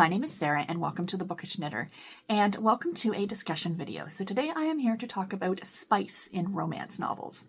My name is Sarah and welcome to the Bookish Knitter and welcome to a discussion video. So today I am here to talk about spice in romance novels.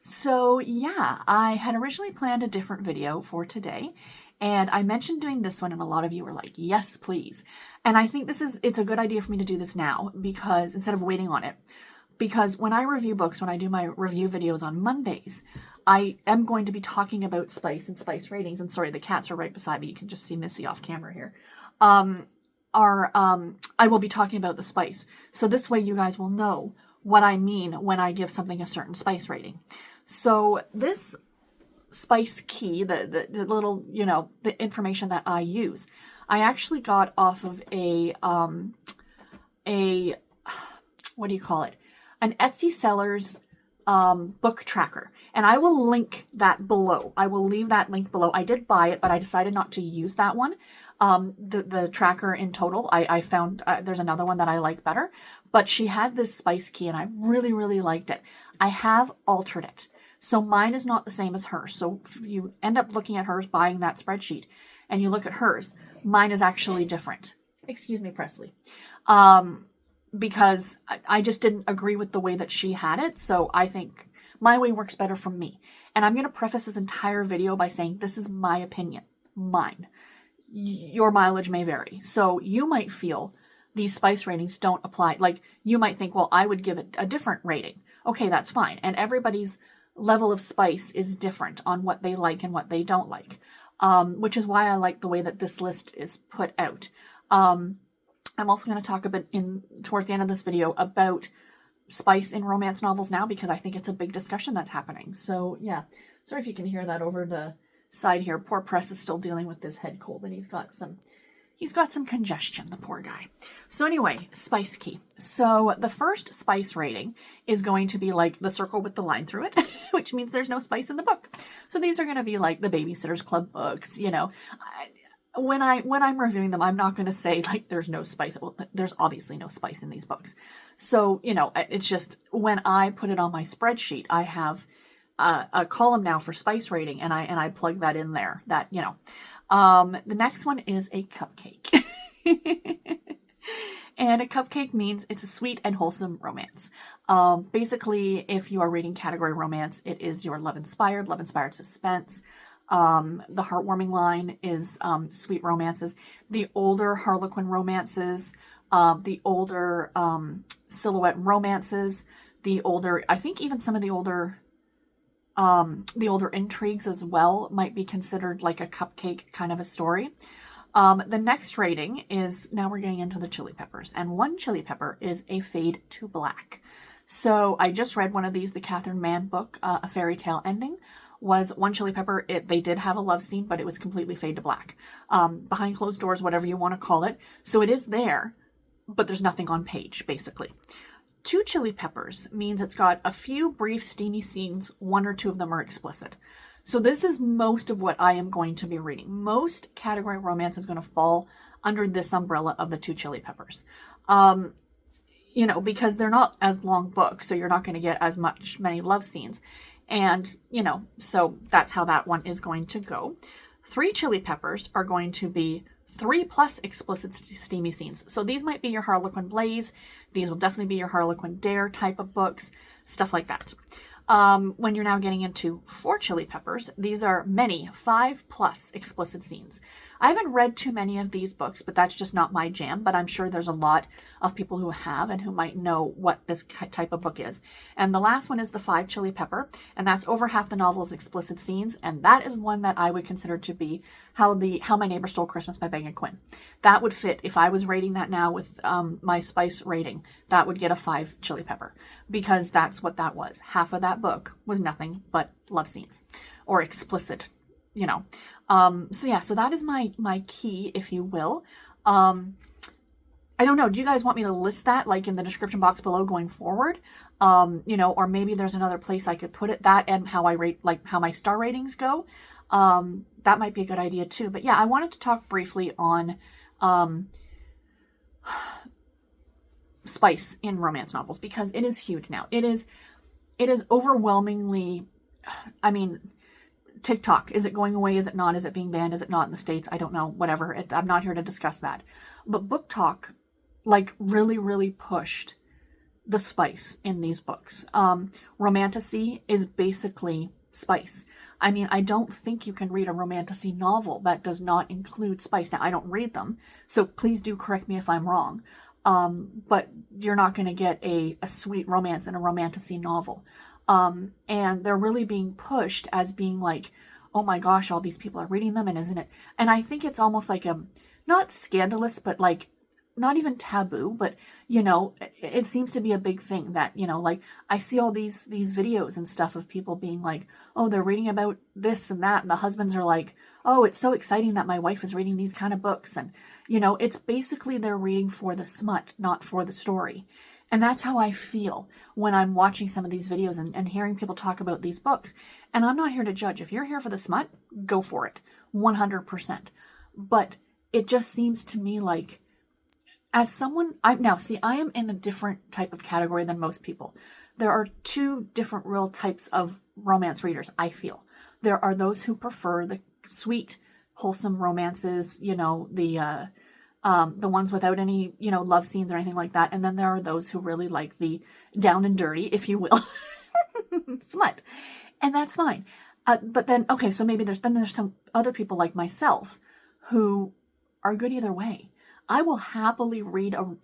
So yeah, I had originally planned a different video for today and I mentioned doing this one and a lot of you were like, yes, please. And I think it's a good idea for me to do this now because instead of waiting on it. Because when I review books, when I do my review videos on Mondays, I am going to be talking about spice and spice ratings. And sorry, the cats are right beside me. You can just see Missy off camera here. I will be talking about the spice. So this way you guys will know what I mean when I give something a certain spice rating. So this spice key, the little, the information that I use, I actually got off of what do you call it? An Etsy seller's book tracker. And I will link that below. I will leave that link below. I did buy it, but I decided not to use that one. The tracker in total, I found there's another one that I like better. But she had this spice key and I really, really liked it. I have altered it. So mine is not the same as hers. So if you end up looking at hers, buying that spreadsheet, and you look at hers, mine is actually different. Excuse me, Presley. Because I just didn't agree with the way that she had it. So I think my way works better for me. And I'm going to preface this entire video by saying this is my opinion, mine. Your mileage may vary. So you might feel these spice ratings don't apply. Like you might think, well, I would give it a different rating. Okay, that's fine. And everybody's level of spice is different on what they like and what they don't like. Which is why I like the way that this list is put out. I'm also going to talk a bit towards the end of this video about spice in romance novels now because I think it's a big discussion that's happening. So yeah, sorry if you can hear that over the side here. Poor Press is still dealing with this head cold and he's got some congestion, the poor guy. So anyway, spice key. So the first spice rating is going to be like the circle with the line through it, which means there's no spice in the book. So these are going to be like the Babysitter's Club books, when I'm reviewing them, I'm not going to say like there's no spice. Well, there's obviously no spice in these books. So, it's just when I put it on my spreadsheet, I have a column now for spice rating and I plug that in there that, the next one is a cupcake. And a cupcake means it's a sweet and wholesome romance. Basically, if you are reading category romance, it is your love-inspired suspense. The heartwarming line is sweet romances. The older Harlequin romances, the older silhouette romances, I think even some of the older intrigues as well might be considered like a cupcake kind of a story. The next rating is, now we're getting into the chili peppers, and one chili pepper is a fade to black. So I just read one of these, the Catherine Mann book, A Fairy Tale Ending. Was one chili pepper. They did have a love scene, but it was completely fade to black. Behind closed doors, whatever you want to call it. So it is there, but there's nothing on page, basically. Two chili peppers means it's got a few brief steamy scenes. One or two of them are explicit. So this is most of what I am going to be reading. Most category romance is going to fall under this umbrella of the two chili peppers. Because they're not as long books, so you're not going to get as many love scenes. And, so that's how that one is going to go. 3 chili peppers are going to be 3+ explicit steamy scenes. So these might be your Harlequin Blaze. These will definitely be your Harlequin Dare type of books, stuff like that. When you're now getting into 4 chili peppers, these are many 5+ explicit scenes. I haven't read too many of these books, but that's just not my jam. But I'm sure there's a lot of people who have and who might know what this type of book is. And the last one is the 5 chili pepper, and that's over half the novel's explicit scenes. And that is one that I would consider to be How My Neighbor Stole Christmas by Megan Quinn. That would fit if I was rating that now with my spice rating. That would get a 5 chili pepper because that's what that was. Half of that book was nothing but love scenes or explicit, so that is my key, if you will. I don't know. Do you guys want me to list that like in the description box below going forward? Or maybe there's another place I could put it, that and how I rate, like how my star ratings go. That might be a good idea too. But yeah, I wanted to talk briefly on spice in romance novels because it is huge now. It is overwhelmingly, TikTok, is it going away? Is it not? Is it being banned? Is it not in the States? I don't know. Whatever. I'm not here to discuss that. But Book Talk, like, really, really pushed the spice in these books. Romantasy is basically spice. I mean, I don't think you can read a romantasy novel that does not include spice. Now, I don't read them, so please do correct me if I'm wrong. But you're not going to get a sweet romance in a romantasy novel. And they're really being pushed as being like, oh my gosh, all these people are reading them, and isn't it? And I think it's almost like not scandalous, but like not even taboo, but you know, it seems to be a big thing that, you know, like I see all these videos and stuff of people being like, oh, they're reading about this and that, and the husbands are like, oh, it's so exciting that my wife is reading these kind of books. And you know, it's basically they're reading for the smut, not for the story. And that's how I feel when I'm watching some of these videos and hearing people talk about these books. And I'm not here to judge. If you're here for the smut, go for it, 100%. But it just seems to me like, as someone, I am in a different type of category than most people. There are two different real types of romance readers, I feel. There are those who prefer the sweet, wholesome romances, you know, the ones without any, you know, love scenes or anything like that. And then there are those who really like the down and dirty, if you will, smut. And that's fine. But then, okay, so maybe there's some other people like myself who are good either way. I will happily read an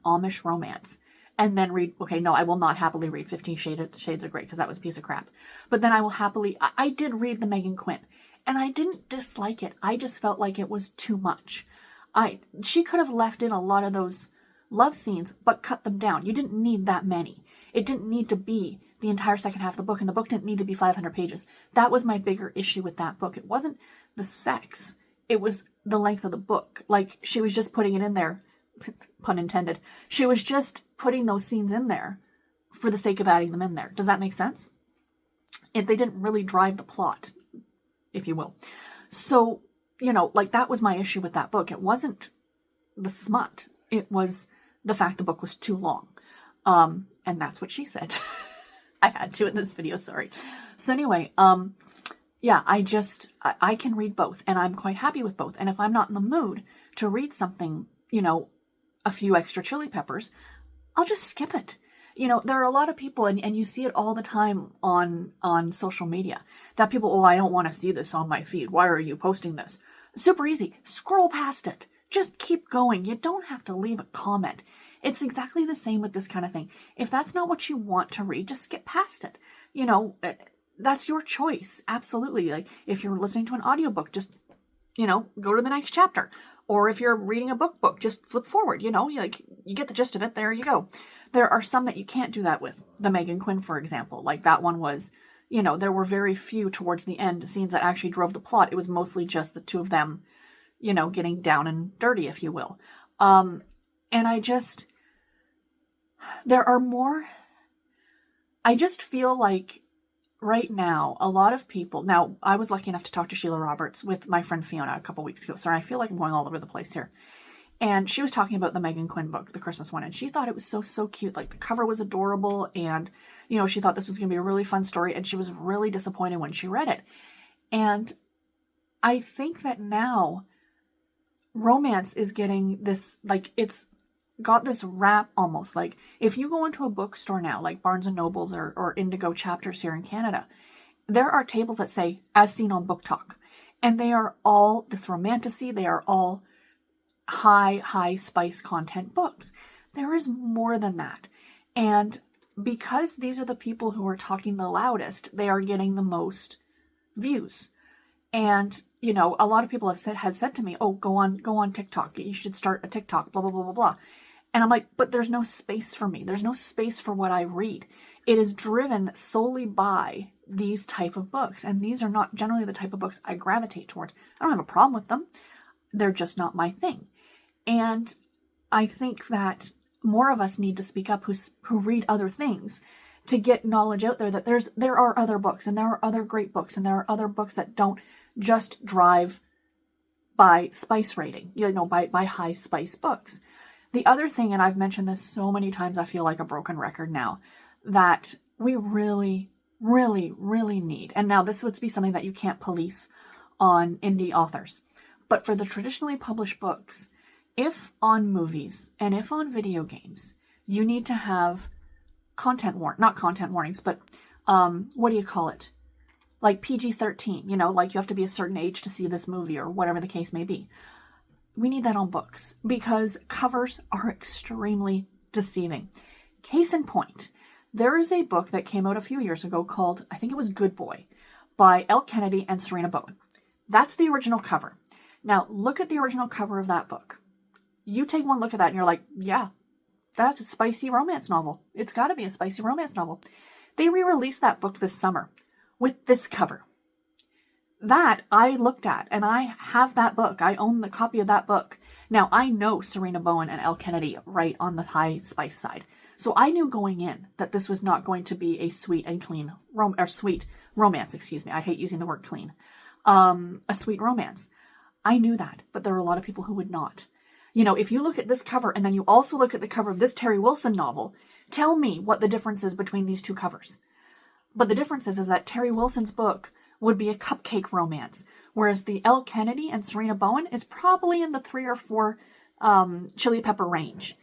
Amish romance and then read, okay, no, I will not happily read 50 Shades of Grey because that was a piece of crap. But then I will happily, I did read the Meghan Quinn and I didn't dislike it. I just felt like it was too much. She could have left in a lot of those love scenes, but cut them down. You didn't need that many. It didn't need to be the entire second half of the book, and the book didn't need to be 500 pages. That was my bigger issue with that book. It wasn't the sex. It was the length of the book. Like, she was just putting it in there, pun intended. She was just putting those scenes in there for the sake of adding them in there. Does that make sense? They didn't really drive the plot, if you will. So, you know, like, that was my issue with that book. It wasn't the smut. It was the fact the book was too long. And that's what she said. I had to in this video, sorry. So anyway, yeah, I can read both, and I'm quite happy with both. And if I'm not in the mood to read something, you know, a few extra chili peppers, I'll just skip it. You know, there are a lot of people, and you see it all the time on social media, that people, oh, I don't want to see this on my feed. Why are you posting this? Super easy. Scroll past it. Just keep going. You don't have to leave a comment. It's exactly the same with this kind of thing. If that's not what you want to read, just skip past it. You know, that's your choice. Absolutely. Like, if you're listening to an audiobook, just, you know, go to the next chapter. Or if you're reading a book, just flip forward. You know, you get the gist of it. There you go. There are some that you can't do that with. The Meghan Quinn, for example. Like, that one was, you know, there were very few towards the end scenes that actually drove the plot. It was mostly just the two of them, you know, getting down and dirty, if you will. And there are more. I just feel like right now, a lot of people, now I was lucky enough to talk to Sheila Roberts with my friend Fiona a couple weeks ago. Sorry, I feel like I'm going all over the place here. And she was talking about the Meghan Quinn book, the Christmas one, and she thought it was so cute. Like, the cover was adorable, and, you know, she thought this was going to be a really fun story, and she was really disappointed when she read it. And I think that now romance is getting this, like, it's got this rap almost. Like, if you go into a bookstore now, like Barnes & Nobles or Indigo Chapters here in Canada, there are tables that say, as seen on Book Talk. And they are all this romantasy. They are all high spice content books. There is more than that. And because these are the people who are talking the loudest, they are getting the most views. And, you know, a lot of people have said to me, oh, go on TikTok. You should start a TikTok, blah, blah, blah, blah, blah. And I'm like, but there's no space for me. There's no space for what I read. It is driven solely by these type of books. And these are not generally the type of books I gravitate towards. I don't have a problem with them. They're just not my thing. And I think that more of us need to speak up who read other things to get knowledge out there that there are other books, and there are other great books, and there are other books that don't just drive by spice rating, you know, by high spice books. The other thing, and I've mentioned this so many times, I feel like a broken record now, that we really, really, really need, and now this would be something that you can't police on indie authors, but for the traditionally published books, if on movies and if on video games, you need to have not content warnings, but what do you call it? Like PG-13, you know, like you have to be a certain age to see this movie or whatever the case may be. We need that on books because covers are extremely deceiving. Case in point, there is a book that came out a few years ago called, I think it was Good Boy, by Elle Kennedy and Serena Bowen. That's the original cover. Now, look at the original cover of that book. You take one look at that and you're like, yeah, that's a spicy romance novel. It's got to be a spicy romance novel. They re-released that book this summer with this cover. That I looked at, and I have that book. I own the copy of that book. Now, I know Serena Bowen and Elle Kennedy write on the high spice side. So I knew going in that this was not going to be a sweet and clean sweet romance, excuse me. I hate using the word clean. A sweet romance. I knew that, but there are a lot of people who would not. You know, if you look at this cover and then you also look at the cover of this Terry Wilson novel, tell me what the difference is between these two covers. But the difference is that Terry Wilson's book would be a cupcake romance, whereas the Elle Kennedy and Serena Bowen is probably in the 3 or 4 chili pepper range.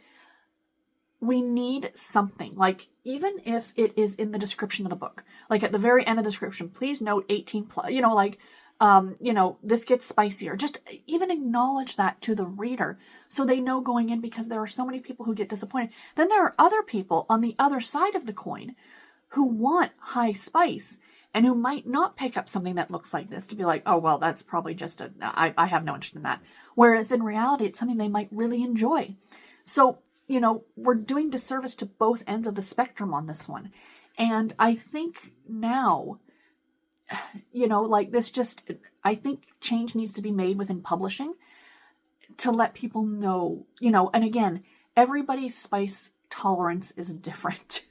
We need something, like even if it is in the description of the book, like at the very end of the description, please note 18 plus, you know, like, this gets spicier. Just even acknowledge that to the reader so they know going in, because there are so many people who get disappointed. Then there are other people on the other side of the coin who want high spice and who might not pick up something that looks like this to be like, oh, well, that's probably just I have no interest in that. Whereas in reality, it's something they might really enjoy. So, you know, we're doing disservice to both ends of the spectrum on this one. And I think now, you know, like this I think change needs to be made within publishing to let people know, you know, and again, everybody's spice tolerance is different.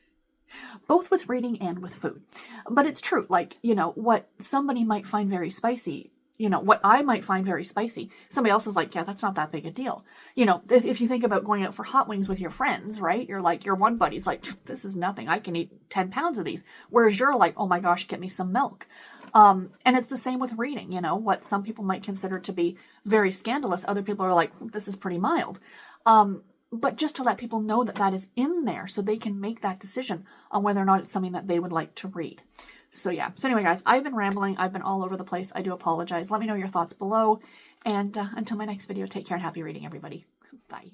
Both with reading and with food. But it's true, like, you know, what somebody might find very spicy, you know, what I might find very spicy, somebody else is like, yeah, that's not that big a deal. You know, if you think about going out for hot wings with your friends, right? You're like, your one buddy's like, this is nothing. I can eat 10 pounds of these. Whereas you're like, oh my gosh, get me some milk. And it's the same with reading, you know, what some people might consider to be very scandalous. Other people are like, this is pretty mild. But just to let people know that that is in there so they can make that decision on whether or not it's something that they would like to read. So yeah. So anyway, guys, I've been rambling. I've been all over the place. I do apologize. Let me know your thoughts below. And until my next video, take care and happy reading, everybody. Bye.